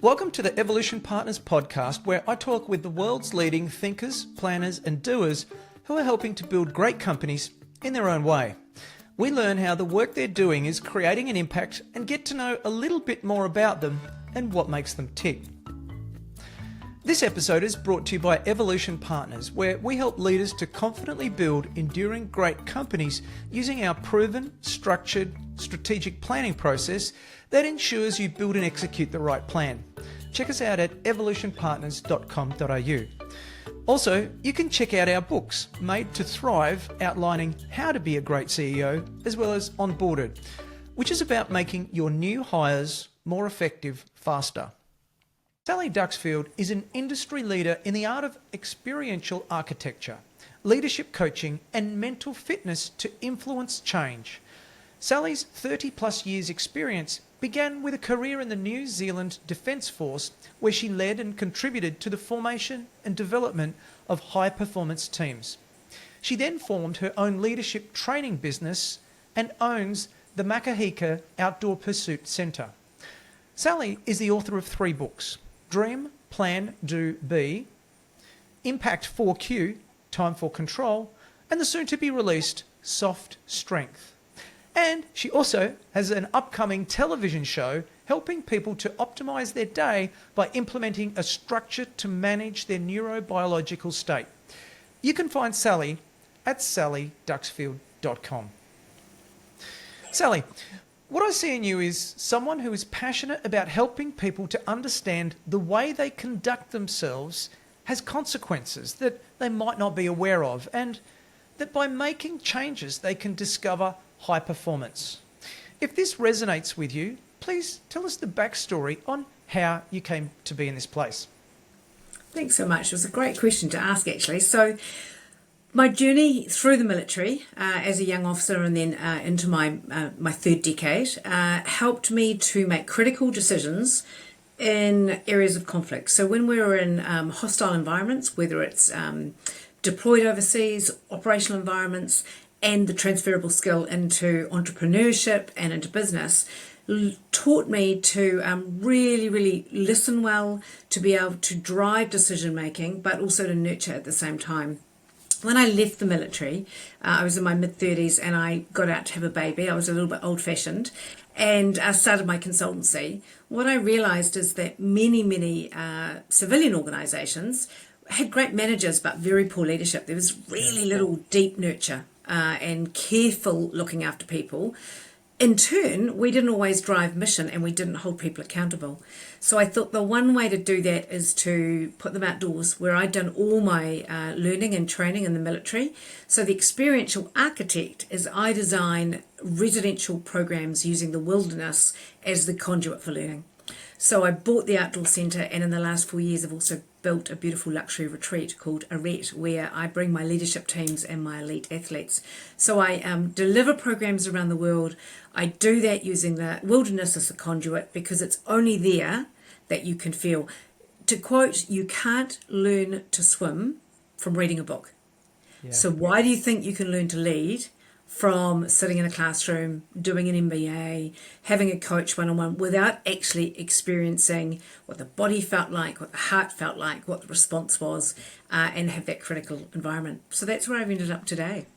Welcome to the Evolution Partners podcast, where I talk with the world's leading thinkers, planners, and doers who are helping to build great companies in their own way. We learn how the work they're doing is creating an impact and get to know a little bit more about them and what makes them tick. This episode is brought to you by Evolution Partners, where we help leaders to confidently build enduring great companies using our proven, structured, strategic planning process that ensures you build and execute the right plan. Check us out at evolutionpartners.com.au. Also, you can check out our books, Made to Thrive, outlining how to be a great CEO, as well as Onboarded, which is about making your new hires more effective faster. Sally Duxfield is an industry leader in the art of experiential architecture, leadership coaching, and mental fitness to influence change. Sally's 30-plus years experience began with a career in the New Zealand Defence Force, where she led and contributed to the formation and development of high-performance teams. She then formed her own leadership training business and owns the Makahika Outdoor Pursuit Centre. Sally is the author of 3 books: Dream, Plan, Do, Be, Impact 4Q, Time for Control, and the soon-to-be-released Soft Strength. And she also has an upcoming television show helping people to optimise their day by implementing a structure to manage their neurobiological state. You can find Sally at sallyduxfield.com. Sally, what I see in you is someone who is passionate about helping people to understand the way they conduct themselves has consequences that they might not be aware of, and that by making changes they can discover high performance. If this resonates with you, please tell us the backstory on how you came to be in this place. Thanks so much. It was a great question to ask, actually. So my journey through the military as a young officer and then into my third decade helped me to make critical decisions in areas of conflict. So when we were in hostile environments, whether it's deployed overseas, operational environments, and the transferable skill into entrepreneurship and into business, taught me to really listen well, to be able to drive decision making, but also to nurture at the same time. When I left the military, I was in my mid-30s and I got out to have a baby. I was a little bit old-fashioned and I started my consultancy. What I realised is that many civilian organisations had great managers but very poor leadership. There was really little deep nurture and careful looking after people. In turn, we didn't always drive mission and we didn't hold people accountable. So I thought the one way to do that is to put them outdoors, where I'd done all my learning and training in the military. So the experiential architect is I design residential programs using the wilderness as the conduit for learning. So I bought the outdoor centre, and in the last 4 years I've also built a beautiful luxury retreat called Arete, where I bring my leadership teams and my elite athletes. So I deliver programs around the world. I do that using the wilderness as the conduit, because it's only there that you can feel. To quote, you can't learn to swim from reading a book. Yeah. So why do you think you can learn to lead from sitting in a classroom, doing an MBA, having a coach one-on-one, without actually experiencing what the body felt like, what the heart felt like, what the response was, and have that critical environment? So that's where I've ended up today.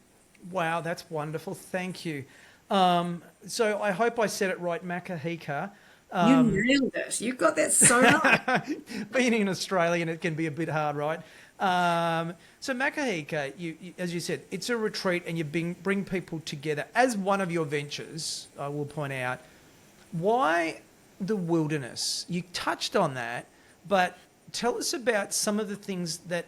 Wow, that's wonderful. Thank you. So I hope I said it right, Makahika. You nailed it. You got that so right. Being an Australian, it can be a bit hard, right? So Makahika, you, as you said, it's a retreat and you bring people together. As one of your ventures, I will point out, why the wilderness? You touched on that, but tell us about some of the things that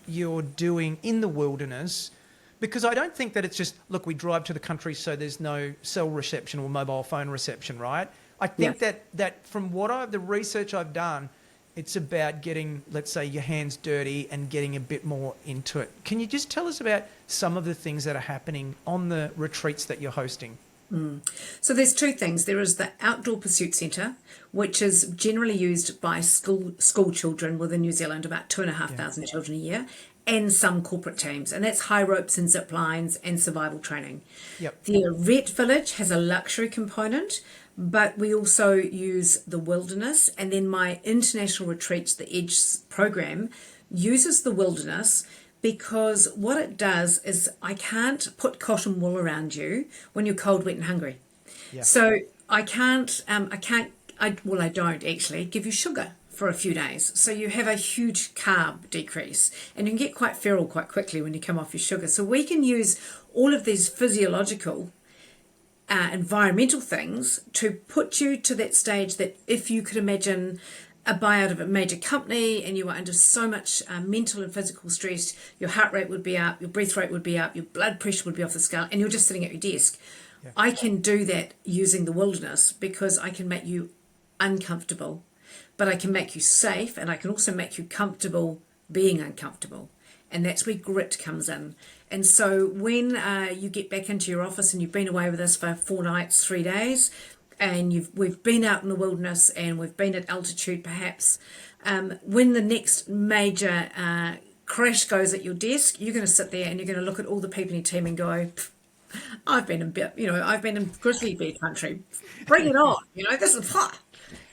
you're doing in the wilderness, because I don't think that it's just, look, we drive to the country so there's no cell reception or mobile phone reception, right? I think that from the research I've done, it's about getting, let's say, your hands dirty and getting a bit more into it. Can you just tell us about some of the things that are happening on the retreats that you're hosting? So there's 2 things. There is the Outdoor Pursuit Centre, which is generally used by school children within New Zealand, about 2,500 children a year, and some corporate teams. And that's high ropes and zip lines and survival training. Yep. The Arete Village has a luxury component, but we also use the wilderness. And then my international retreats, the EDGE program, uses the wilderness because what it does is I can't put cotton wool around you when you're cold, wet, and hungry. Yeah. So I don't actually give you sugar for a few days. So you have a huge carb decrease and you can get quite feral quite quickly when you come off your sugar. So we can use all of these physiological environmental things to put you to that stage that if you could imagine a buyout of a major company and you were under so much mental and physical stress, your heart rate would be up, your breath rate would be up, your blood pressure would be off the scale, and you're just sitting at your desk. Yeah. I can do that using the wilderness because I can make you uncomfortable, but I can make you safe, and I can also make you comfortable being uncomfortable. And that's where grit comes in. And so when you get back into your office and you've been away with us for 4 nights, 3 days, and we've been out in the wilderness and we've been at altitude perhaps, when the next major crash goes at your desk, you're going to sit there and you're going to look at all the people in your team and go, I've been in grizzly bear country. Bring it on. This is hot.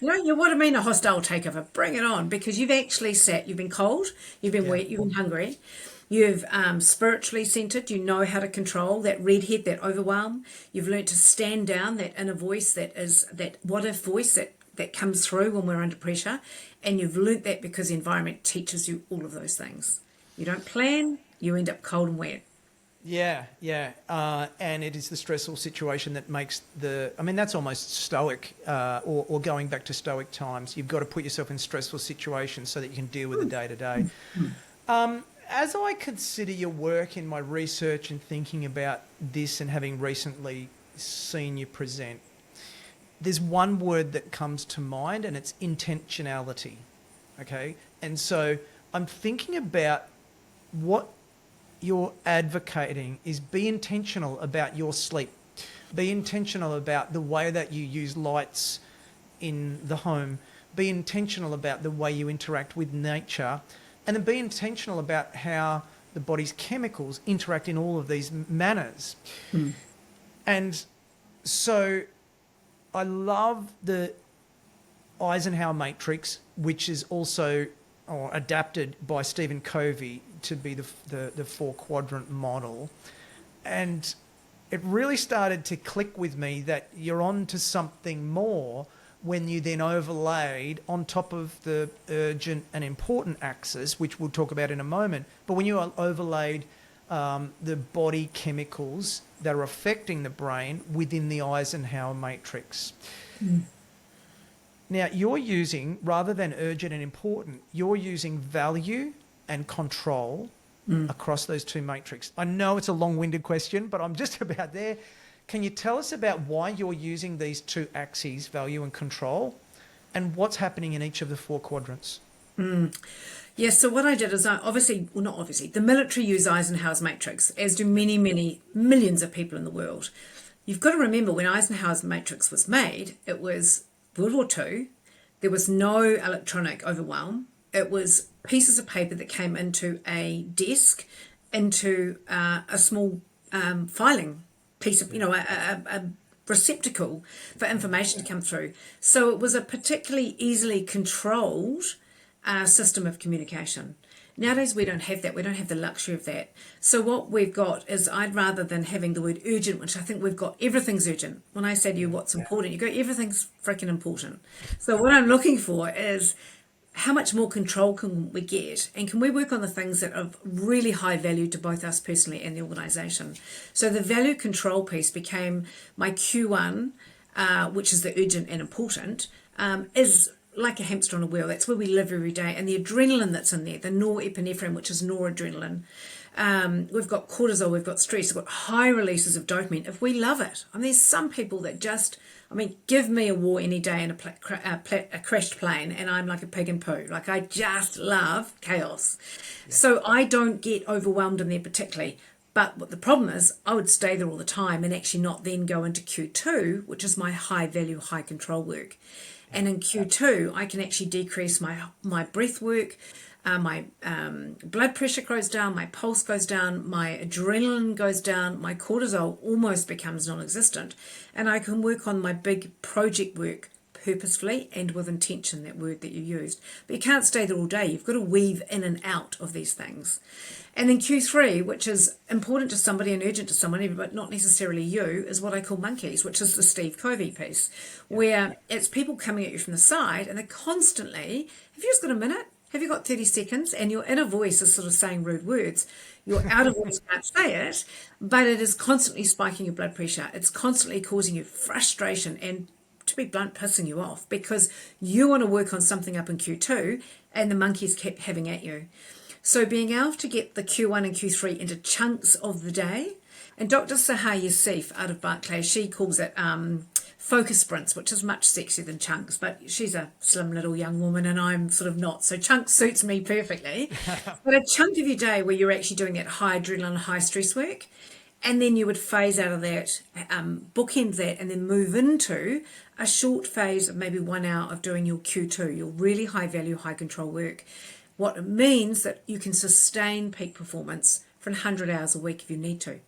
What I mean, a hostile takeover. Bring it on, because you've actually you've been cold, you've been wet, you've been hungry, you've spiritually centered, you know how to control that redhead, that overwhelm. You've learned to stand down, that inner voice, that is that what if voice that comes through when we're under pressure. And you've learnt that because the environment teaches you all of those things. You don't plan, you end up cold and wet. Yeah. And it is the stressful situation that makes that's almost stoic, or going back to stoic times. You've got to put yourself in stressful situations so that you can deal with the day-to-day. As I consider your work in my research and thinking about this and having recently seen you present, there's one word that comes to mind, and it's intentionality, okay? And so I'm thinking about what you're advocating is be intentional about your sleep. Be intentional about the way that you use lights in the home. Be intentional about the way you interact with nature. And then be intentional about how the body's chemicals interact in all of these manners. And so I love the Eisenhower matrix, which is also adapted by Stephen Covey to be the 4-quadrant model. And it really started to click with me that you're on to something more when you then overlaid on top of the urgent and important axis, which we'll talk about in a moment, but when you overlaid the body chemicals that are affecting the brain within the Eisenhower matrix. Now, you're using, rather than urgent and important, you're using value and control across those two matrices. I know it's a long-winded question, but I'm just about there. Can you tell us about why you're using these two axes, value and control, and what's happening in each of the 4 quadrants? Yes, so what I did is the military use Eisenhower's matrix, as do many, many millions of people in the world. You've got to remember, when Eisenhower's matrix was made, it was World War II. There was no electronic overwhelm. It was pieces of paper that came into a desk, into a small filing piece of, a receptacle for information to come through. So it was a particularly easily controlled system of communication. Nowadays we don't have that. We don't have the luxury of that. So what we've got is, I'd rather than having the word urgent, which I think we've got, everything's urgent. When I say to you what's important, you go, everything's freaking important. So what I'm looking for is, how much more control can we get, and can we work on the things that are really high value to both us personally and the organisation? So the value control piece became my Q1, which is the urgent and important, is like a hamster on a wheel. That's where we live every day. And the adrenaline that's in there, the norepinephrine, which is noradrenaline. We've got cortisol, we've got stress, we've got high releases of dopamine. If we love it, there's some people that just, give me a war any day and a crashed plane, and I'm like a pig in poo. Like, I just love chaos. Yeah. So I don't get overwhelmed in there particularly. But what the problem is, I would stay there all the time and actually not then go into Q2, which is my high value, high control work. And in Q2, I can actually decrease my breath work. my blood pressure goes down, my pulse goes down, my adrenaline goes down, my cortisol almost becomes non-existent, and I can work on my big project work purposefully and with intention, that word that you used. But you can't stay there all day. You've got to weave in and out of these things. And then Q3, which is important to somebody and urgent to somebody, but not necessarily you, is what I call monkeys, which is the Steve Covey piece, where it's people coming at you from the side and they're constantly, have you just got a minute? Have you got 30 seconds? And your inner voice is sort of saying rude words. Your outer voice can't say it, but it is constantly spiking your blood pressure. It's constantly causing you frustration and, to be blunt, pissing you off because you want to work on something up in Q2 and the monkeys kept having at you. So being able to get the Q1 and Q3 into chunks of the day, and Dr. Sahar Youssef out of Barclay, she calls it focus sprints, which is much sexier than chunks, but she's a slim little young woman and I'm sort of not, so chunks suits me perfectly. But a chunk of your day where you're actually doing that high adrenaline, high stress work, and then you would phase out of that, bookend that, and then move into a short phase of maybe 1 hour of doing your Q2, your really high value, high control work. What it means that you can sustain peak performance for 100 hours a week if you need to.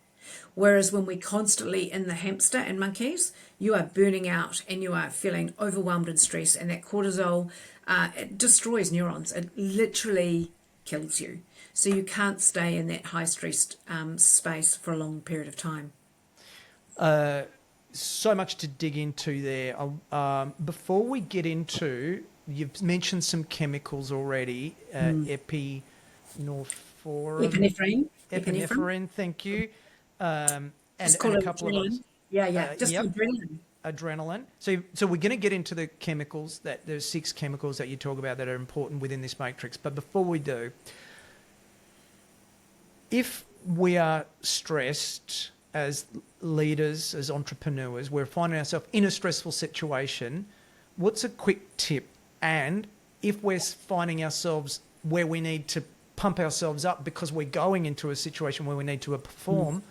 Whereas when we're constantly in the hamster and monkeys, you are burning out and you are feeling overwhelmed and stressed, and that cortisol, it destroys neurons. It literally kills you. So you can't stay in that high stressed space for a long period of time. So much to dig into there. Before we get into, you've mentioned some chemicals already, epinephrine, thank you. And a couple of others. Adrenaline. So we're going to get into the chemicals, that there's 6 chemicals that you talk about that are important within this matrix. But before we do, if we are stressed as leaders, as entrepreneurs, we're finding ourselves in a stressful situation, what's a quick tip? And if we're finding ourselves where we need to pump ourselves up because we're going into a situation where we need to perform,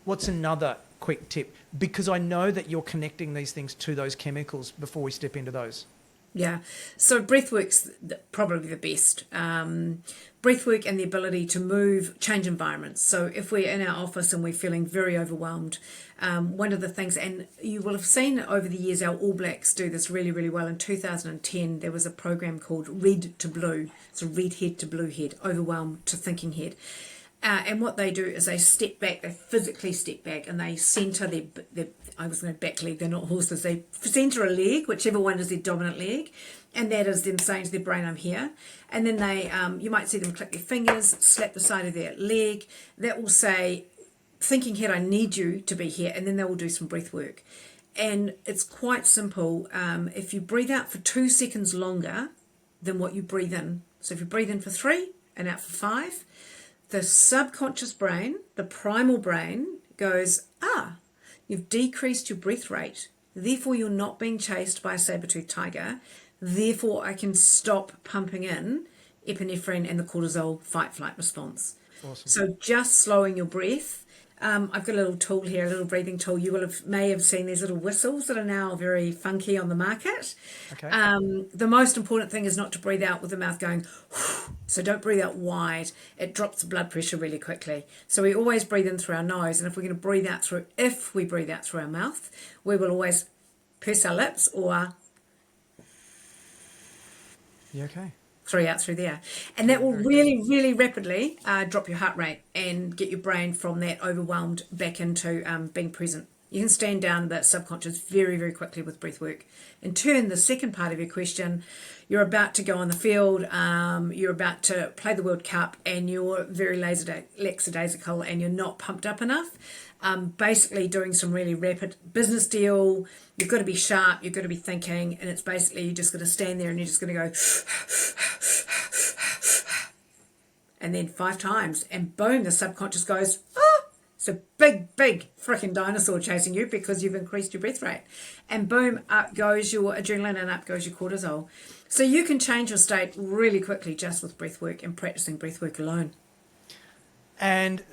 what's another quick tip? Because I know that you're connecting these things to those chemicals before we step into those. Yeah, so breathwork's probably the best. Breathwork and the ability to move, change environments. So if we're in our office and we're feeling very overwhelmed, one of the things, and you will have seen over the years, our All Blacks do this really, really well. In 2010, there was a program called Red to Blue. So red head to blue head, overwhelmed to thinking head. And what they do is they step back, they physically step back, and they centre their I was going to back leg, they're not horses, they centre a leg, whichever one is their dominant leg, and that is them saying to their brain, I'm here. And then they, you might see them click their fingers, slap the side of their leg, that will say, thinking head, I need you to be here, and then they will do some breath work. And it's quite simple. If you breathe out for 2 seconds longer than what you breathe in, so if you breathe in for 3 and out for 5, the subconscious brain, the primal brain, goes, you've decreased your breath rate. Therefore, you're not being chased by a saber-toothed tiger. Therefore, I can stop pumping in epinephrine and the cortisol fight-flight response. Awesome. So just slowing your breath. I've got a little tool here, a little breathing tool. You may have seen these little whistles that are now very funky on the market. Okay. The most important thing is not to breathe out with the mouth going, so don't breathe out wide. It drops the blood pressure really quickly. So we always breathe in through our nose, and if we breathe out through our mouth, we will always purse our lips or okay. 3 out through there, and that will really, really rapidly drop your heart rate and get your brain from that overwhelmed back into being present. You can stand down the subconscious very, very quickly with breath work. In turn, the second part of your question, you're about to go on the field, you're about to play the World Cup, and you're very lackadaisical and you're not pumped up enough. Basically doing some really rapid business deal, you've got to be sharp, you've got to be thinking, and it's basically you're just going to stand there and you're just going to go and then 5 times, and boom, the subconscious goes, it's a big freaking dinosaur chasing you because you've increased your breath rate, and boom, up goes your adrenaline and up goes your cortisol. So you can change your state really quickly just with breath work and practicing breath work alone. And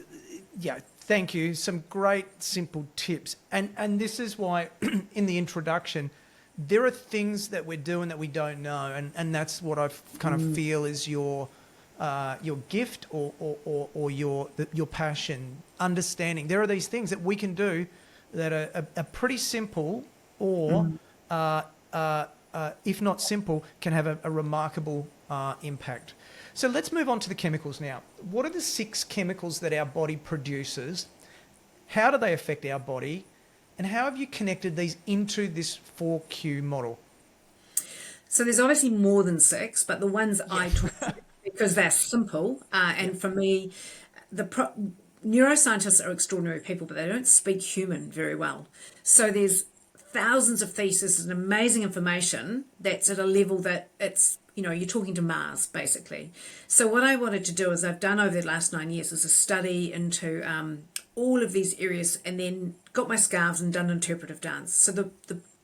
yeah, thank you. Some great simple tips. And this is why in the introduction, there are things that we're doing that we don't know. And that's what I kind of feel is your your gift or your passion, understanding. There are these things that we can do that are pretty simple, or if not simple, can have a remarkable impact. So let's move on to the chemicals now. What are the 6 chemicals that our body produces? How do they affect our body? And how have you connected these into this 4Q model? So there's obviously more than 6, but the ones I talk about, because they're simple, and for me, neuroscientists are extraordinary people, but they don't speak human very well. So there's thousands of theses and amazing information that's at a level that it's, you're talking to Mars, basically. So what I wanted to do is I've done over the last 9 years is a study into all of these areas, and then got my scarves and done interpretive dance. So the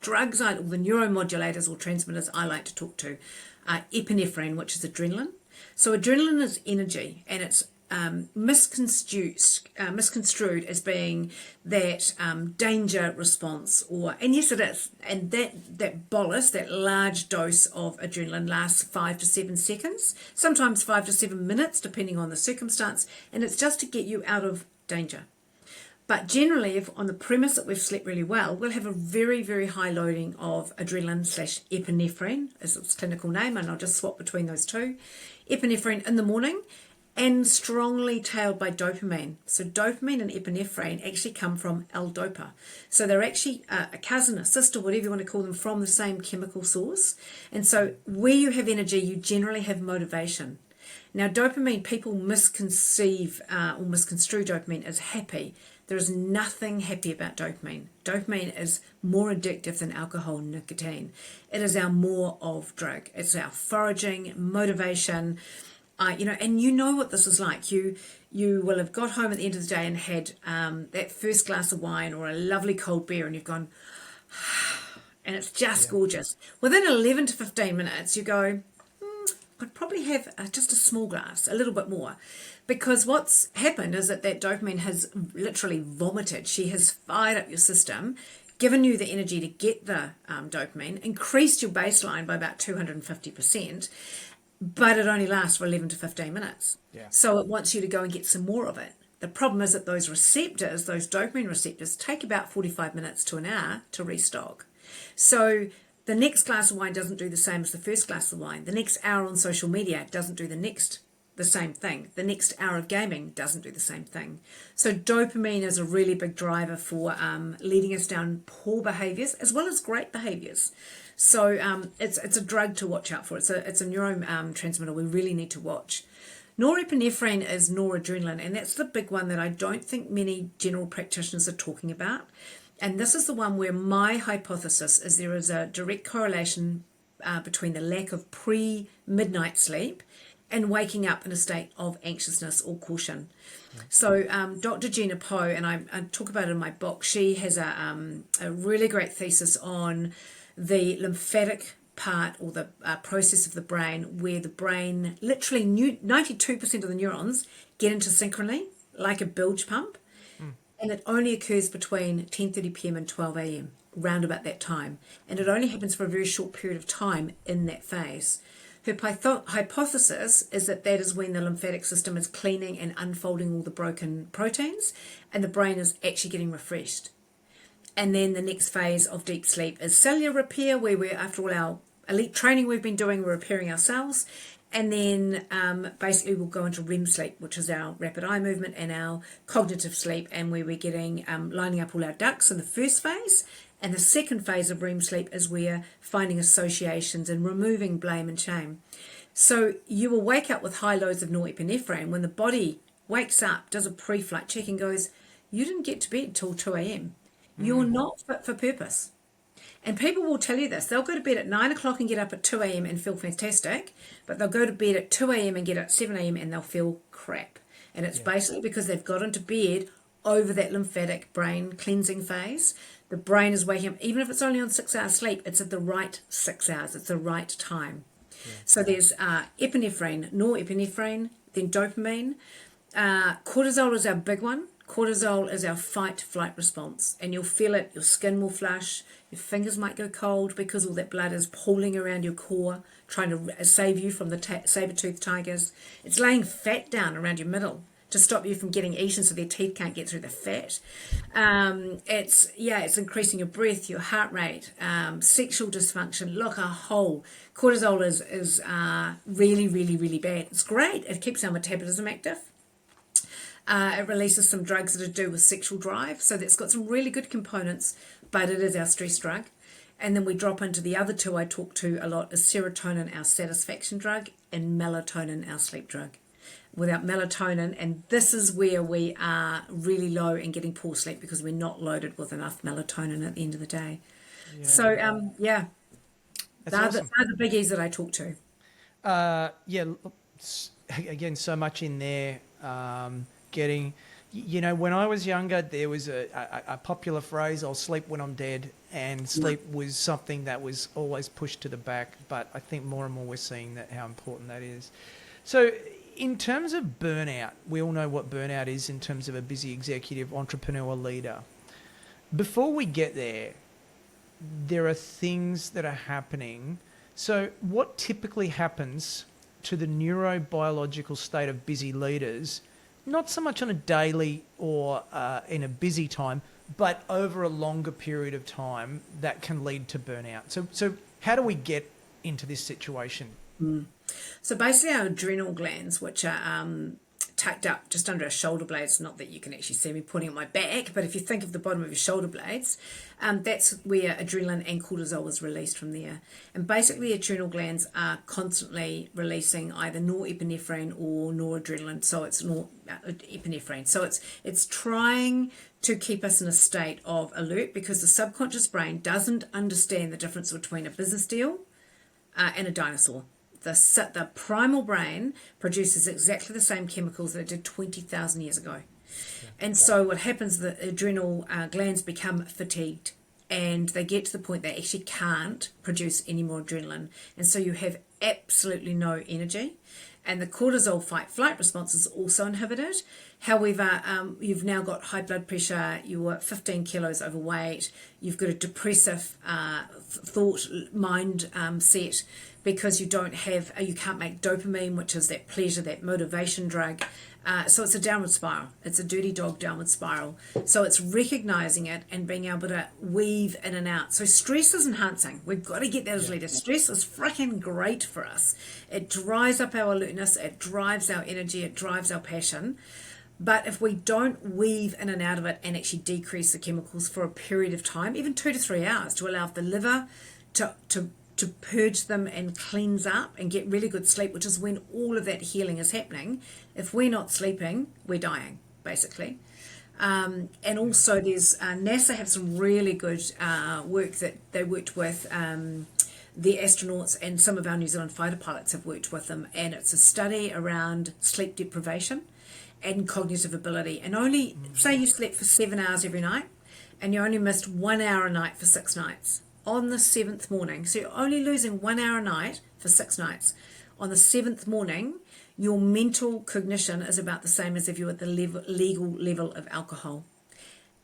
drugs, or the neuromodulators or transmitters I like to talk to are epinephrine, which is adrenaline. So adrenaline is energy, and it's misconstrued as being that danger response, and yes it is, and that bolus, that large dose of adrenaline lasts 5 to 7 seconds, sometimes 5 to 7 minutes depending on the circumstance, and it's just to get you out of danger. But generally, if on the premise that we've slept really well, we'll have a very, very high loading of adrenaline / epinephrine, is its clinical name, and I'll just swap between those two. Epinephrine in the morning, and strongly tailed by dopamine. So dopamine and epinephrine actually come from L-DOPA. So they're actually a cousin, a sister, whatever you want to call them, from the same chemical source. And so where you have energy, you generally have motivation. Now dopamine, people misconceive or misconstrue dopamine as happy. There is nothing happy about dopamine. Dopamine is more addictive than alcohol and nicotine. It is our more of drug. It's our foraging, motivation, and you know what this is like. You will have got home at the end of the day and had that first glass of wine or a lovely cold beer, and you've gone, and it's just gorgeous. Within 11 to 15 minutes, you go, I'd probably have just a small glass, a little bit more. Because what's happened is that dopamine has literally vomited. She has fired up your system, given you the energy to get the dopamine, increased your baseline by about 250%, but it only lasts for 11 to 15 minutes. Yeah. So it wants you to go and get some more of it. The problem is that those receptors, those dopamine receptors, take about 45 minutes to an hour to restock. So the next glass of wine doesn't do the same as the first glass of wine. The next hour on social media doesn't do the same thing. The next hour of gaming doesn't do the same thing. So dopamine is a really big driver for leading us down poor behaviors as well as great behaviors. So it's a drug to watch out for. It's a neurotransmitter we really need to watch. Norepinephrine is noradrenaline, and that's the big one that I don't think many general practitioners are talking about. And this is the one where my hypothesis is there is a direct correlation between the lack of pre-midnight sleep and waking up in a state of anxiousness or caution. So Dr. Gina Poe, and I talk about it in my book, she has a really great thesis on the lymphatic part, or the process of the brain, where the brain, literally 92% of the neurons get into synchrony, like a bilge pump, and it only occurs between 10:30 p.m. and 12 a.m., round about that time. And it only happens for a very short period of time in that phase. Her hypothesis is that is when the lymphatic system is cleaning and unfolding all the broken proteins, and the brain is actually getting refreshed. And then the next phase of deep sleep is cellular repair, where we're, after all our elite training we've been doing, we're repairing our cells. And then basically we'll go into REM sleep, which is our rapid eye movement and our cognitive sleep, and where we're getting lining up all our ducks in the first phase. And the second phase of REM sleep is where finding associations and removing blame and shame. So you will wake up with high loads of norepinephrine when the body wakes up, does a pre-flight check and goes, you didn't get to bed till 2 a.m. You're not fit for purpose. And people will tell you this. They'll go to bed at 9 o'clock and get up at 2 a.m. and feel fantastic, but they'll go to bed at 2 a.m. and get up at 7 a.m. and they'll feel crap. And it's basically because they've got into bed over that lymphatic brain cleansing phase. The brain is waking up, even if it's only on 6 hours sleep, it's at the right 6 hours. It's the right time. Yeah. So there's epinephrine, norepinephrine, then dopamine. Cortisol is our big one. Cortisol is our fight-flight response, and you'll feel it. Your skin will flush, your fingers might go cold because all that blood is pooling around your core, trying to save you from the saber-toothed tigers. It's laying fat down around your middle to stop you from getting eaten so their teeth can't get through the fat. It's increasing your breath, your heart rate, sexual dysfunction. Look, a whole. Cortisol is really, really, really bad. It's great. It keeps our metabolism active. It releases some drugs that are to do with sexual drive. So that's got some really good components, but it is our stress drug. And then we drop into the other two I talk to a lot is serotonin, our satisfaction drug, and melatonin, our sleep drug. Without melatonin, and this is where we are really low and getting poor sleep because we're not loaded with enough melatonin at the end of the day. Yeah. So, they're awesome. the biggies that I talk to. Again, so much in there. When I was younger, there was a popular phrase, I'll sleep when I'm dead, and sleep was something that was always pushed to the back, but I think more and more we're seeing that how important that is. So in terms of burnout, we all know what burnout is in terms of a busy executive, entrepreneur, leader. Before we get there, there are things that are happening. So what typically happens to the neurobiological state of busy leaders, not so much on a daily or in a busy time, but over a longer period of time that can lead to burnout? So how do we get into this situation? So basically our adrenal glands, which are tucked up just under our shoulder blades, not that you can actually see me pointing at my back, but if you think of the bottom of your shoulder blades, that's where adrenaline and cortisol is released from there. And basically adrenal glands are constantly releasing either norepinephrine or noradrenaline, so it's norepinephrine. So it's trying to keep us in a state of alert because the subconscious brain doesn't understand the difference between a business deal and a dinosaur. The primal brain produces exactly the same chemicals that it did 20,000 years ago. And so what happens, the adrenal glands become fatigued and they get to the point they actually can't produce any more adrenaline. And so you have absolutely no energy. And the cortisol fight-flight response is also inhibited. However, you've now got high blood pressure, you're 15 kilos overweight, you've got a depressive thought mind set because you can't make dopamine, which is that pleasure, that motivation drug. So it's a downward spiral. It's a dirty dog downward spiral. So it's recognizing it and being able to weave in and out. So stress is enhancing. We've got to get that as leaders. Stress is freaking great for us. It dries up our alertness. It drives our energy. It drives our passion. But if we don't weave in and out of it and actually decrease the chemicals for a period of time, even 2 to 3 hours, to allow the liver to purge them and cleanse up and get really good sleep, which is when all of that healing is happening. If we're not sleeping, we're dying, basically. And also there's NASA have some really good work that they worked with the astronauts, and some of our New Zealand fighter pilots have worked with them, and it's a study around sleep deprivation and cognitive ability. And only, say you slept for 7 hours every night and you only missed 1 hour a night for 6 nights. On the 7th morning, so you're only losing 1 hour a night for 6 nights. On the 7th morning, your mental cognition is about the same as if you were at the legal level of alcohol.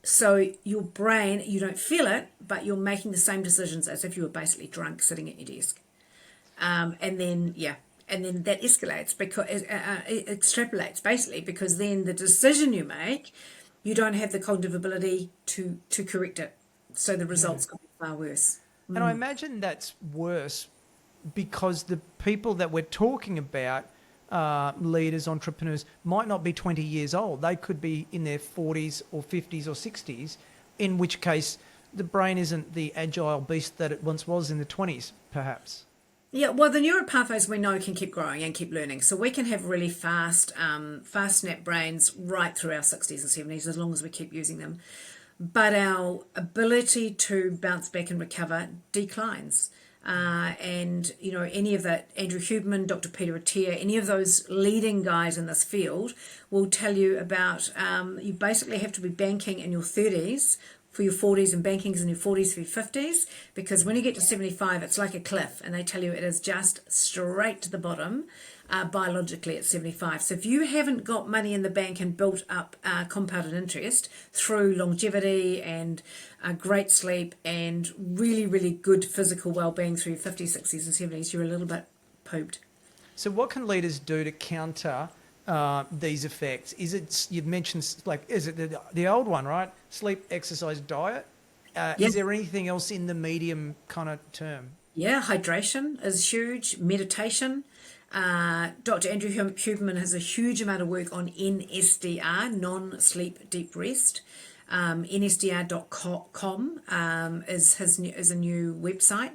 So your brain, you don't feel it, but you're making the same decisions as if you were basically drunk sitting at your desk. And then that escalates because it extrapolates basically, because then the decision you make, you don't have the cognitive ability to correct it. So the results could be far worse. And I imagine that's worse because the people that we're talking about, leaders, entrepreneurs, might not be 20 years old. They could be in their 40s or 50s or 60s, in which case the brain isn't the agile beast that it once was in the 20s, perhaps. Yeah, well, the neural pathways we know can keep growing and keep learning. So we can have really fast snap brains right through our 60s and 70s as long as we keep using them. But our ability to bounce back and recover declines. And, any of that, Andrew Huberman, Dr. Peter Attia, any of those leading guys in this field will tell you about you basically have to be banking in your 30s for your 40s and bankings in your 40s for your 50s, because when you get to 75, it's like a cliff, and they tell you it is just straight to the bottom biologically at 75. So if you haven't got money in the bank and built up compounded interest through longevity and great sleep and really, really good physical well-being through your 50s, 60s and 70s, you're a little bit pooped. So what can leaders do to counter these effects? Is it, you've mentioned, like, is it the old one, right? Sleep, exercise, diet? Is there anything else in the medium kind of term? Yeah, hydration is huge, meditation. Dr. Andrew Huberman has a huge amount of work on NSDR, non-sleep deep rest. NSDR.com is a new website.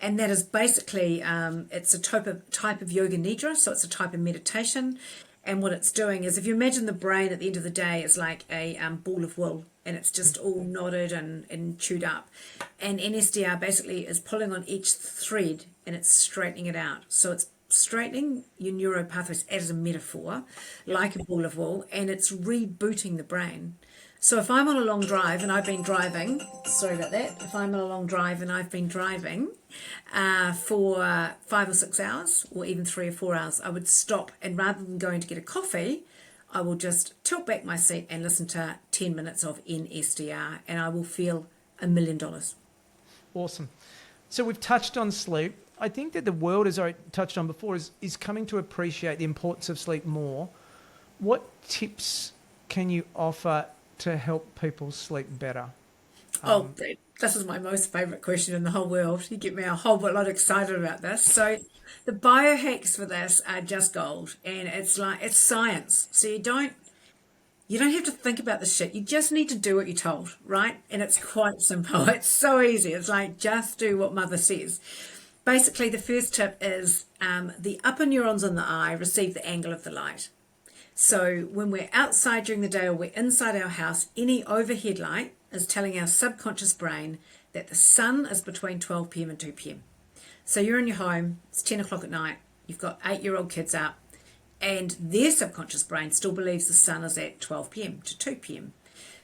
And that is basically, it's a type of yoga nidra, so it's a type of meditation. And what it's doing is, if you imagine the brain at the end of the day is like a ball of wool, and it's just all knotted and chewed up. And NSDR basically is pulling on each thread and it's straightening it out. So it's straightening your neuro pathways as a metaphor, like a ball of wool, and it's rebooting the brain. So if I'm on a long drive and I've been driving, sorry about that, if I'm on a long drive and I've been driving for 5 or 6 hours, or even 3 or 4 hours, I would stop, and rather than going to get a coffee, I will just tilt back my seat and listen to 10 minutes of NSDR, and I will feel $1 million. Awesome. So we've touched on sleep. I think that the world, as I touched on before, is coming to appreciate the importance of sleep more. What tips can you offer to help people sleep better? This is my most favourite question in the whole world. You get me a whole lot excited about this. So the biohacks for this are just gold, and it's science. So you don't have to think about the shit. You just need to do what you're told, right? And it's quite simple. It's so easy. It's like, just do what mother says. Basically, the first tip is the upper neurons in the eye receive the angle of the light. So when we're outside during the day or we're inside our house, any overhead light is telling our subconscious brain that the sun is between 12 p.m. and 2 p.m. So you're in your home, it's 10 o'clock at night, you've got 8-year-old kids out, and their subconscious brain still believes the sun is at 12 p.m. to 2 p.m.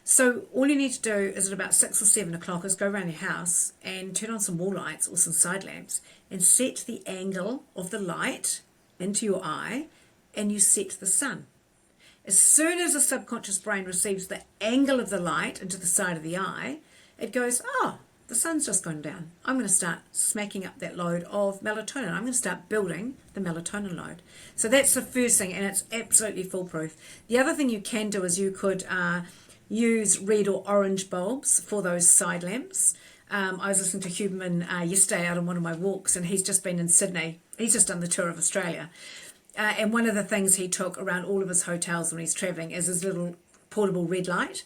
So all you need to do is at about 6 or 7 o'clock is go around your house and turn on some wall lights or some side lamps and set the angle of the light into your eye, and you set the sun. As soon as the subconscious brain receives the angle of the light into the side of the eye, it goes, oh, the sun's just gone down. I'm going to start smacking up that load of melatonin. I'm going to start building the melatonin load. So that's the first thing, and it's absolutely foolproof. The other thing you can do is you could use red or orange bulbs for those side lamps. I was listening to Huberman yesterday out on one of my walks, and he's just been in Sydney. He's just done the tour of Australia. And one of the things he took around all of his hotels when he's travelling is his little portable red light.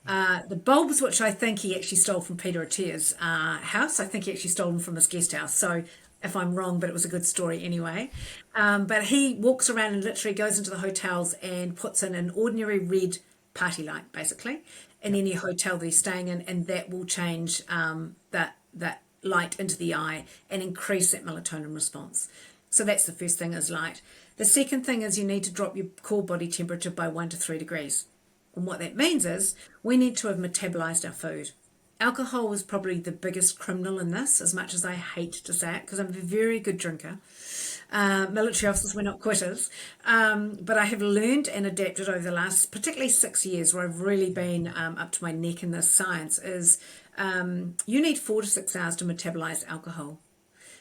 The bulbs, which I think he actually stole from Peter Attia's house. I think he actually stole them from his guest house. So if I'm wrong, but it was a good story anyway. But he walks around and literally goes into the hotels and puts in an ordinary red party light, basically, in any hotel that he's staying in, and that will change that light into the eye and increase that melatonin response. So that's the first thing, is light. The second thing is you need to drop your core body temperature by 1 to 3 degrees. And what that means is we need to have metabolized our food. Alcohol is probably the biggest criminal in this, as much as I hate to say it, because I'm a very good drinker. Military officers, we're not quitters. But I have learned and adapted over the last, particularly 6 years, where I've really been up to my neck in this science, is you need 4 to 6 hours to metabolize alcohol.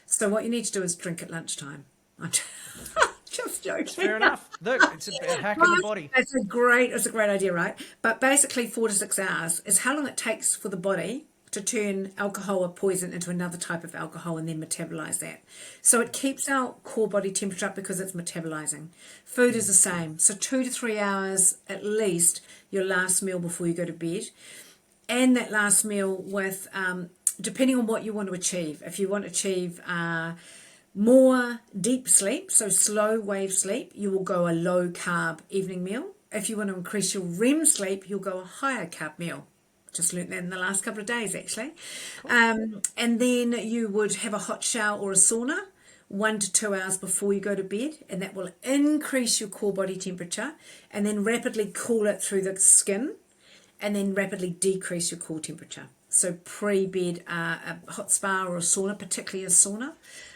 So what you need to do is drink at lunchtime. I'm just joking. Fair enough. Look, it's a hack in the body. It's a great idea, right? But basically 4 to 6 hours is how long it takes for the body to turn alcohol or poison into another type of alcohol and then metabolize that. So it keeps our core body temperature up because it's metabolizing. Food is the same. So 2 to 3 hours at least, your last meal before you go to bed. And that last meal with, depending on what you want to achieve. If you want to achieve more deep sleep, so slow wave sleep, you will go a low carb evening meal. If you want to increase your REM sleep, you'll go a higher carb meal. Just learnt that in the last couple of days, actually. Cool. And then you would have a hot shower or a sauna 1 to 2 hours before you go to bed, and that will increase your core body temperature and then rapidly cool it through the skin. and then rapidly decrease your core temperature. So pre-bed, a hot spa or a sauna, particularly a sauna.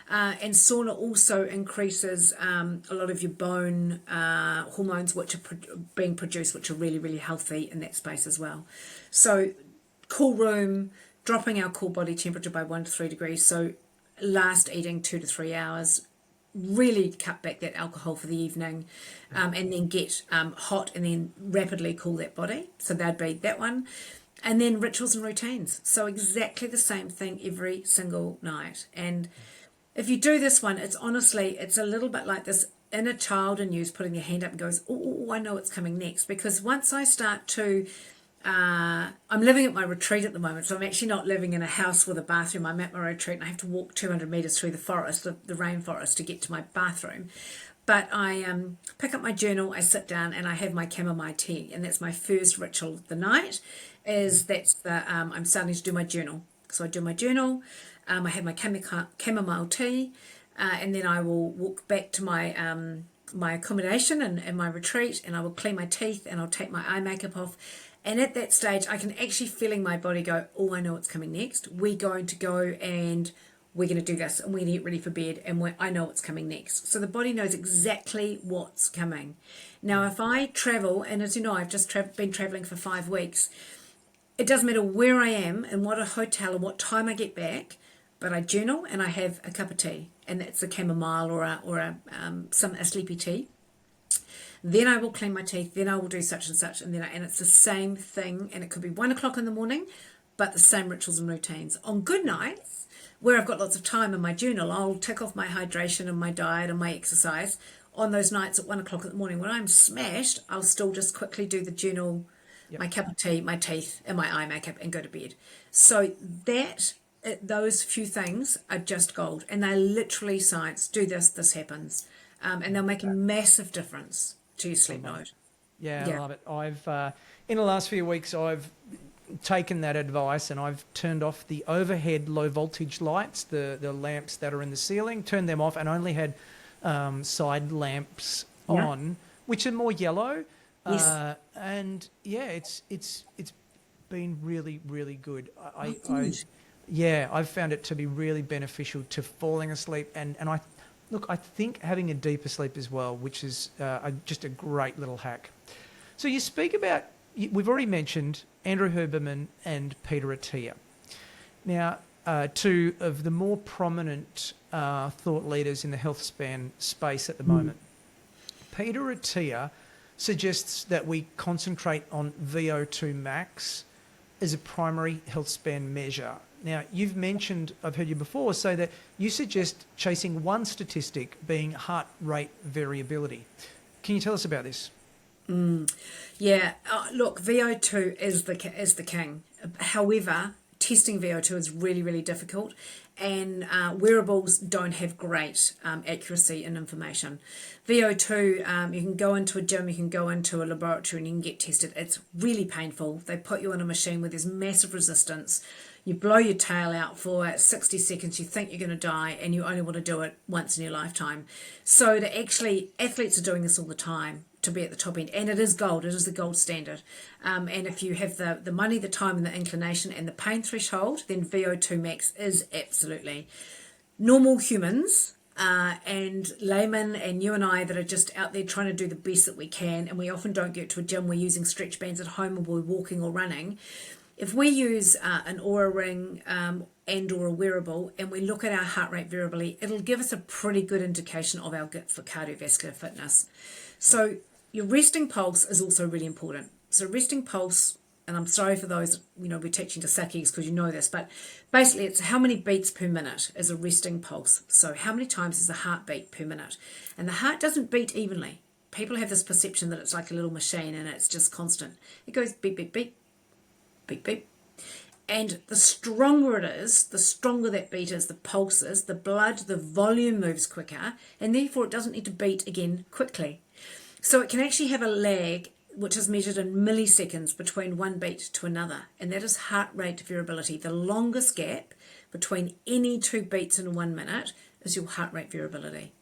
And sauna also increases a lot of your bone hormones which are being produced, which are really, really healthy in that space as well. So cool room, dropping our core body temperature by 1 to 3 degrees. So last eating 2 to 3 hours, really cut back that alcohol for the evening, and then get hot and then rapidly cool that body. So that'd be that one. And then rituals and routines. So exactly the same thing every single night. And if you do this one, it's a little bit like this inner child in you is putting their hand up and goes, oh, I know what's coming next. Because once I start to, I'm living at my retreat at the moment, so I'm actually not living in a house with a bathroom. I'm at my retreat and I have to walk 200 metres through the forest, the rainforest, to get to my bathroom. But I pick up my journal, I sit down and I have my chamomile tea. And that's my first ritual of the night, I'm starting to do my journal. So I do my journal, I have my chamomile tea, and then I will walk back to my accommodation and my retreat, and I will clean my teeth and I'll take my eye makeup off. And at that stage, I can actually feeling my body go, oh, I know what's coming next. We're going to go and we're going to do this and we're going to get ready for bed and I know what's coming next. So the body knows exactly what's coming. Now, if I travel, and as you know, I've just been traveling for 5 weeks, it doesn't matter where I am and what a hotel and what time I get back, but I journal and I have a cup of tea, and that's a chamomile or a sleepy tea. Then I will clean my teeth, then I will do such and such, and it's the same thing, and it could be 1 o'clock in the morning, but the same rituals and routines. On good nights, where I've got lots of time in my journal, I'll tick off my hydration and my diet and my exercise. On those nights at 1 o'clock in the morning, when I'm smashed, I'll still just quickly do the journal, my cup of tea, my teeth, and my eye makeup, and go to bed. So those few things are just gold, and they're literally science. Do this happens, and they'll make a massive difference to your sleep mode. Yeah, I love it. I've in the last few weeks, I've taken that advice and I've turned off the overhead low voltage lights, the lamps that are in the ceiling, turned them off, and only had side lamps on, which are more yellow. Yes. And yeah, it's been really, really good. I've found it to be really beneficial to falling asleep, and I think having a deeper sleep as well, which is just a great little hack. So you speak about, we've already mentioned Andrew Huberman and Peter Attia. Now, two of the more prominent thought leaders in the health span space at the moment. Peter Attia suggests that we concentrate on VO2 max as a primary health span measure. Now, you've mentioned, I've heard you before say that you suggest chasing one statistic, being heart rate variability. Can you tell us about this? Yeah, look, VO2 is the king. However, testing VO2 is really, really difficult, and wearables don't have great accuracy in information. VO2, you can go into a gym, you can go into a laboratory and you can get tested. It's really painful. They put you on a machine where there's massive resistance. You blow your tail out for 60 seconds, you think you're going to die, and you only want to do it once in your lifetime. So athletes are doing this all the time to be at the top end, and it is gold. It is the gold standard. And if you have the money, the time, and the inclination, and the pain threshold, then VO2 max is absolutely. Normal humans and laymen and you and I that are just out there trying to do the best that we can, and we often don't get to a gym, we're using stretch bands at home, or we're walking or running. If we use an Oura ring and or a wearable, and we look at our heart rate variability, it'll give us a pretty good indication of our for cardiovascular fitness. So your resting pulse is also really important. So resting pulse, and I'm sorry for those, we're teaching to suckies because you know this, but basically it's how many beats per minute is a resting pulse. So how many times is the heartbeat per minute? And the heart doesn't beat evenly. People have this perception that it's like a little machine and it's just constant. It goes beep, beep, beep, beep, beep. And the stronger it is, the stronger that beat is, the pulse is, the blood, the volume moves quicker, and therefore it doesn't need to beat again quickly. So it can actually have a lag, which is measured in milliseconds between one beat to another, and that is heart rate variability. The longest gap between any two beats in 1 minute is your heart rate variability.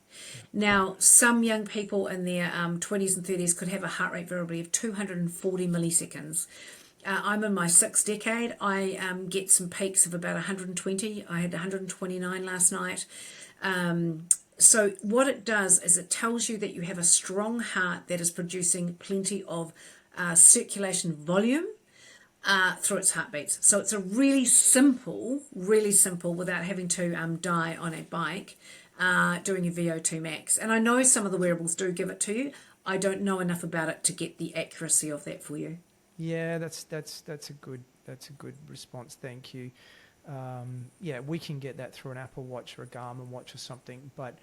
Now, some young people in their 20s and 30s could have a heart rate variability of 240 milliseconds. I'm in my 6th decade. I get some peaks of about 120. I had 129 last night. So what it does is it tells you that you have a strong heart that is producing plenty of circulation volume through its heartbeats. So it's a really simple, without having to die on a bike, doing your VO2 max. And I know some of the wearables do give it to you. I don't know enough about it to get the accuracy of that for you. Yeah, that's a good response. Thank you. Yeah, we can get that through an Apple Watch or a Garmin watch or something, but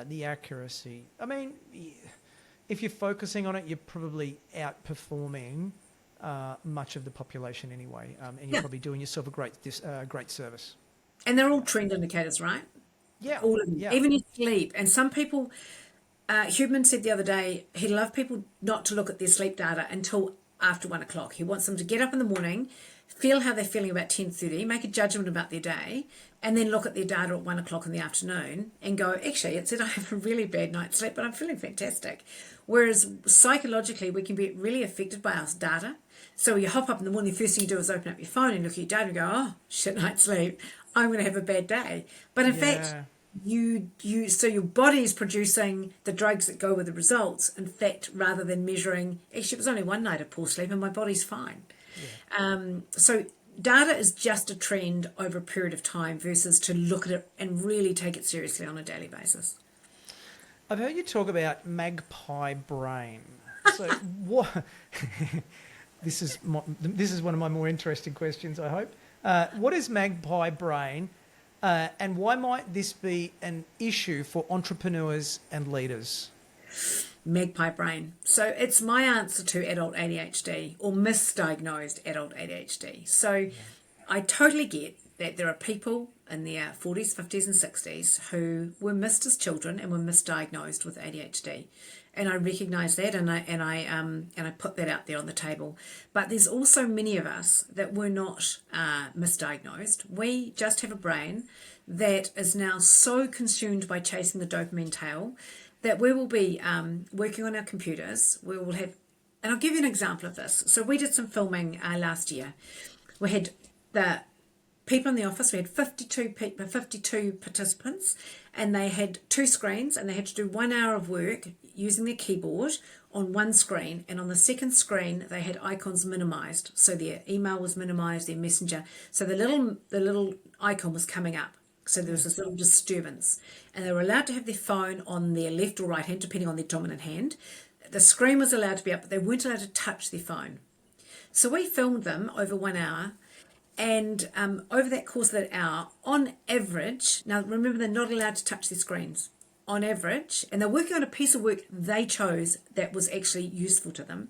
the accuracy. I mean, if you're focusing on it, you're probably outperforming much of the population anyway, and you're probably doing yourself a great service. And they're all trend indicators, right? Yeah, All of them. yeah. Even your sleep. And some people, Hubman said the other day, he'd love people not to look at their sleep data until after 1 o'clock. He wants them to get up in the morning, feel how they're feeling about 10:30, make a judgment about their day, and then look at their data at 1 o'clock in the afternoon and go, actually, it said I have a really bad night's sleep, but I'm feeling fantastic. Whereas psychologically, we can be really affected by our data. So you hop up in the morning, the first thing you do is open up your phone and look at your data and go, oh, shit night's sleep, I'm going to have a bad day. But in fact, so your body is producing the drugs that go with the results, in fact, rather than measuring, actually, it was only one night of poor sleep and my body's fine. So data is just a trend over a period of time versus to look at it and really take it seriously on a daily basis. I've heard you talk about magpie brain. So what? This is one of my more interesting questions, I hope. What is magpie brain, and why might this be an issue for entrepreneurs and leaders? Magpie brain. So it's my answer to adult ADHD or misdiagnosed adult ADHD. So I totally get that there are people in their 40s, 50s and 60s who were missed as children and were misdiagnosed with ADHD. And I recognise that and I put that out there on the table. But there's also many of us that were not misdiagnosed. We just have a brain that is now so consumed by chasing the dopamine tail that we will be working on our computers. We will have, and I'll give you an example of this. So we did some filming last year. We had the people in the office. We had 52 participants, and they had 2 screens, and they had to do 1 hour of work using their keyboard on one screen, and on the second screen they had icons minimized. So their email was minimized, their messenger. So the little icon was coming up. So there was this little disturbance, and they were allowed to have their phone on their left or right hand, depending on their dominant hand. The screen was allowed to be up, but they weren't allowed to touch their phone. So we filmed them over 1 hour, and over that course of that hour, on average, now remember they're not allowed to touch their screens, on average, and they're working on a piece of work they chose that was actually useful to them.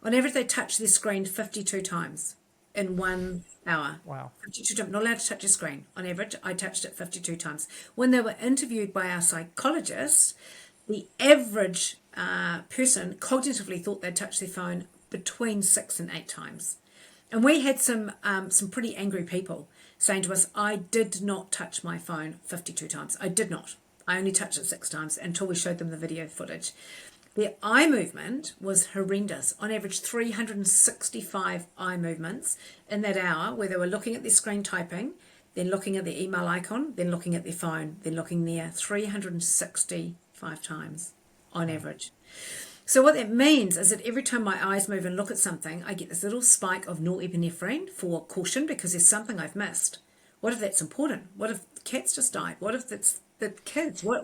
On average, they touched their screen 52 times in 1 hour. Wow. 52 times, not allowed to touch your screen. On average, I touched it 52 times. When they were interviewed by our psychologists, the average person cognitively thought they'd touched their phone between 6 and 8 times. And we had some pretty angry people saying to us, I did not touch my phone 52 times. I did not. I only touched it 6 times until we showed them the video footage. Their eye movement was horrendous. On average, 365 eye movements in that hour where they were looking at their screen typing, then looking at the email icon, then looking at their phone, then looking there 365 times on average. So what that means is that every time my eyes move and look at something, I get this little spike of norepinephrine for caution because there's something I've missed. What if that's important? What if the cat's just died? What if it's the kids? What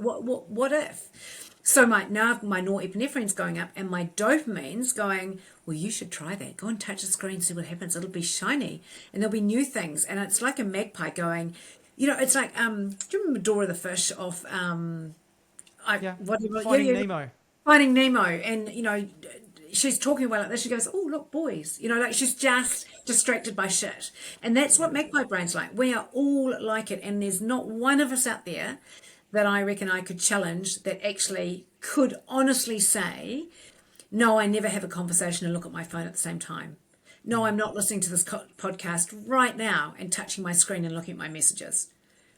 if? So my norepinephrine's going up and my dopamine's going, well, you should try that. Go and touch the screen, see what happens. It'll be shiny and there'll be new things. And it's like a magpie going, it's like, do you remember Dora the fish off, Finding Nemo. Finding Nemo, and she's talking about like this. She goes, "Oh, look, boys!" Like she's just distracted by shit, and that's what magpie brain's like. We are all like it, and there's not one of us out there that I reckon I could challenge that actually could honestly say, "No, I never have a conversation and look at my phone at the same time. No, I'm not listening to this podcast right now and touching my screen and looking at my messages."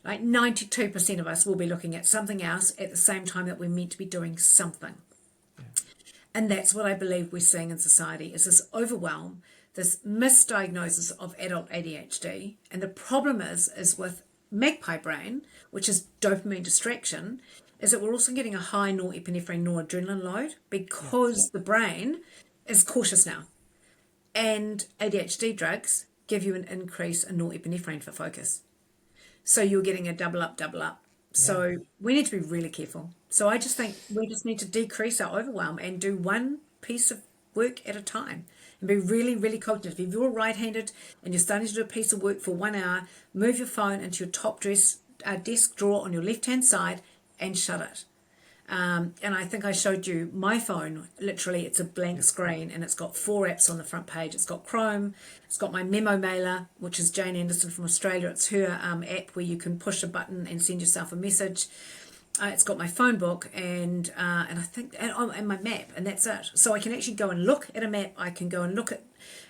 Like 92% of us will be looking at something else at the same time that we're meant to be doing something. And that's what I believe we're seeing in society is this overwhelm this misdiagnosis of adult ADHD. And the problem is with magpie brain, which is dopamine distraction, is that we're also getting a high norepinephrine, noradrenaline load because the brain is cautious now. And ADHD drugs give you an increase in norepinephrine for focus. So you're getting a double up. So we need to be really careful. So I just think we just need to decrease our overwhelm and do one piece of work at a time and be really, really cognitive. If you're right-handed and you're starting to do a piece of work for 1 hour, move your phone into your top desk drawer on your left-hand side and shut it. And I think I showed you my phone. Literally, it's a blank screen and it's got 4 apps on the front page. It's got Chrome, it's got my memo mailer, which is Jane Anderson from Australia. It's her app where you can push a button and send yourself a message. It's got my phone book and I think and my map, and that's it. So I can actually go and look at a map. I can go and look at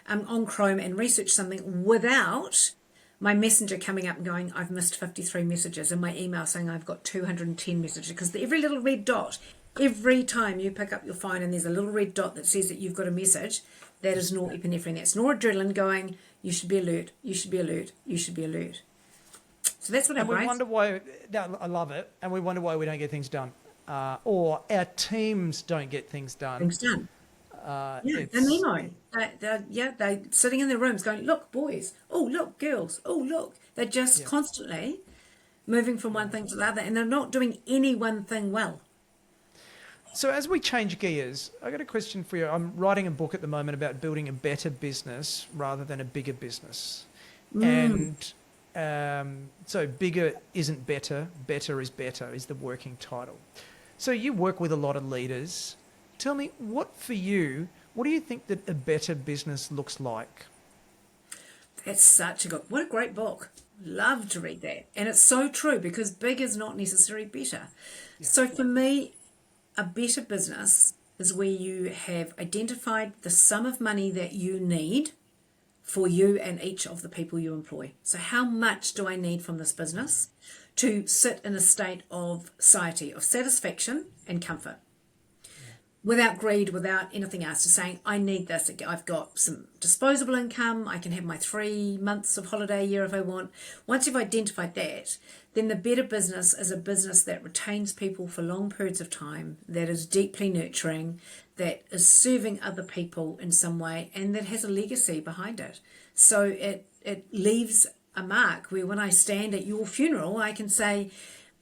on Chrome and research something without my messenger coming up and going, I've missed 53 messages, and my email saying I've got 210 messages, because every little red dot, every time you pick up your phone and there's a little red dot that says that you've got a message, that is norepinephrine. That's noradrenaline going, you should be alert, you should be alert, you should be alert. So that's what our brains... we wonder why, I love it, and we wonder why we don't get things done. Or our teams don't get things done. And they know. They're sitting in their rooms going, look, boys. Oh, look, girls. Oh, look. They're just constantly moving from one thing to the other, and they're not doing any one thing well. So as we change gears, I got a question for you. I'm writing a book at the moment about building a better business rather than a bigger business. And so bigger isn't better, better is the working title. So you work with a lot of leaders. Tell me, what do you think that a better business looks like? That's what a great book. Love to read that. And it's so true, because big is not necessarily better. Yeah. So for me, a better business is where you have identified the sum of money that you need for you and each of the people you employ. So how much do I need from this business to sit in a state of satiety, of satisfaction and comfort? Without greed, without anything else, just saying, I need this. I've got some disposable income. I can have my 3 months of holiday a year if I want. Once you've identified that, then the better business is a business that retains people for long periods of time, that is deeply nurturing, that is serving other people in some way, and that has a legacy behind it. So it leaves a mark where when I stand at your funeral, I can say,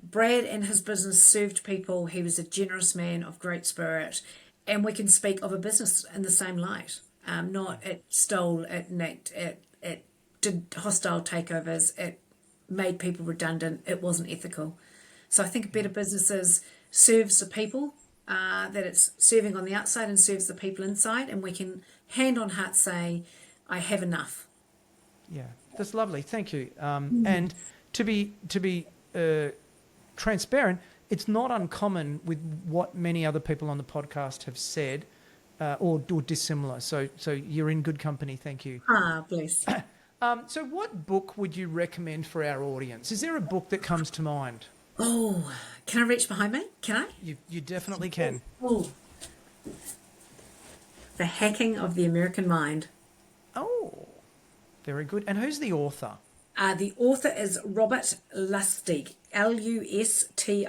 Brad and his business served people. He was a generous man of great spirit, and we can speak of a business in the same light. Not it stole, it nicked, it did hostile takeovers, it made people redundant, it wasn't ethical. So I think better businesses serves the people, that it's serving on the outside and serves the people inside, and we can hand on heart say, I have enough. Yeah, that's lovely. Thank you. And to be transparent, it's not uncommon with what many other people on the podcast have said, or dissimilar. So you're in good company. Thank you. Bless. So what book would you recommend for our audience? Is there a book that comes to mind? Oh, can I reach behind me? Can I? You definitely can. Oh. The Hacking of the American Mind. Oh, very good. And who's the author? The author is Robert Lustig, Lustig,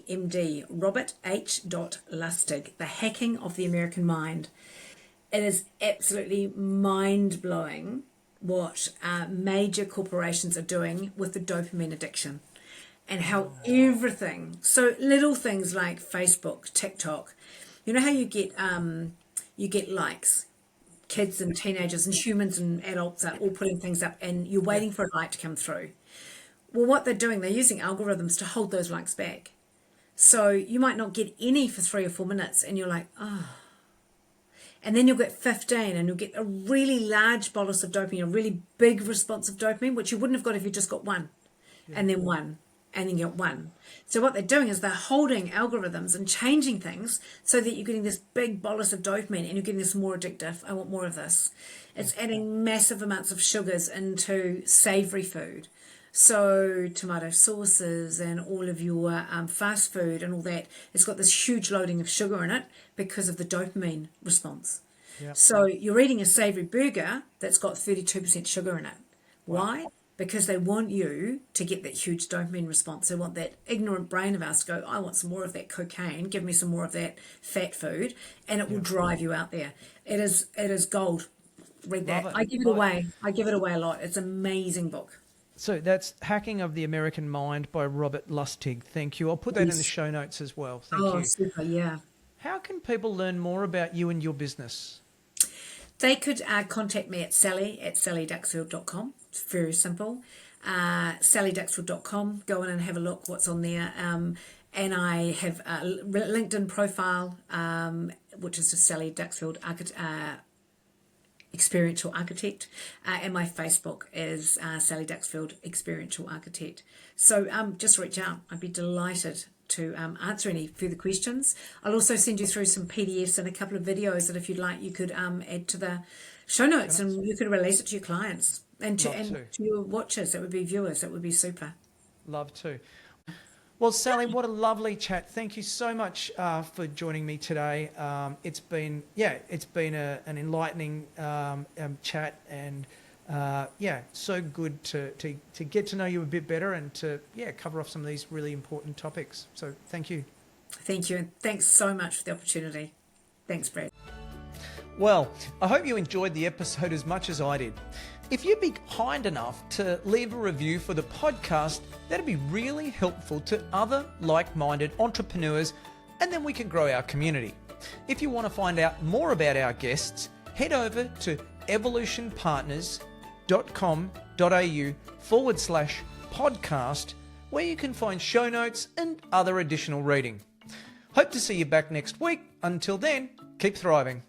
MD, Robert H. Lustig, The Hacking of the American Mind. It is absolutely mind-blowing what major corporations are doing with the dopamine addiction, and how everything, so little things like Facebook, TikTok, you know how you get likes. Kids and teenagers and humans and adults are all putting things up, and you're waiting for a like to come through. Well, what they're doing, they're using algorithms to hold those likes back. So you might not get any for 3 or 4 minutes, and you're like, oh. And then you'll get 15, and you'll get a really large bolus of dopamine, a really big response of dopamine, which you wouldn't have got if you just got one, and then one, and then get one. So what they're doing is they're holding algorithms and changing things so that you're getting this big bolus of dopamine, and you're getting this more addictive. I want more of this. It's adding massive amounts of sugars into savoury food. So tomato sauces and all of your fast food and all that, it's got this huge loading of sugar in it because of the dopamine response. Yep. So you're eating a savoury burger that's got 32% sugar in it. Why? Because they want you to get that huge dopamine response. They want that ignorant brain of ours to go, I want some more of that cocaine, give me some more of that fat food, and it will drive you out there. It is gold. Read that. Love it. I give it away. I give it away a lot. It's an amazing book. So that's Hacking of the American Mind by Robert Lustig. Thank you. I'll put that in the show notes as well. Thank you. Super, yeah. How can people learn more about you and your business? They could contact me at sally@sallyduxfield.com. It's very simple. sallyduxfield.com. Go in and have a look what's on there. And I have a LinkedIn profile, which is just Sally Duxfield Experiential Architect. And my Facebook is Sally Duxfield Experiential Architect. So just reach out. I'd be delighted to answer any further questions. I'll also send you through some PDFs and a couple of videos that if you'd like you could add to the show notes and you could release it to your clients and to your watchers. That would be viewers. That would be super. Love to. Well, Sally, what a lovely chat. Thank you so much for joining me today. It's been an enlightening chat, and so good to get to know you a bit better and to cover off some of these really important topics. So thank you. Thank you, and thanks so much for the opportunity. Thanks, Brad. Well, I hope you enjoyed the episode as much as I did. If you'd be kind enough to leave a review for the podcast, that'd be really helpful to other like-minded entrepreneurs, and then we can grow our community. If you want to find out more about our guests, head over to evolutionpartners.com.au/podcast, where you can find show notes and other additional reading. Hope to see you back next week. Until then, keep thriving.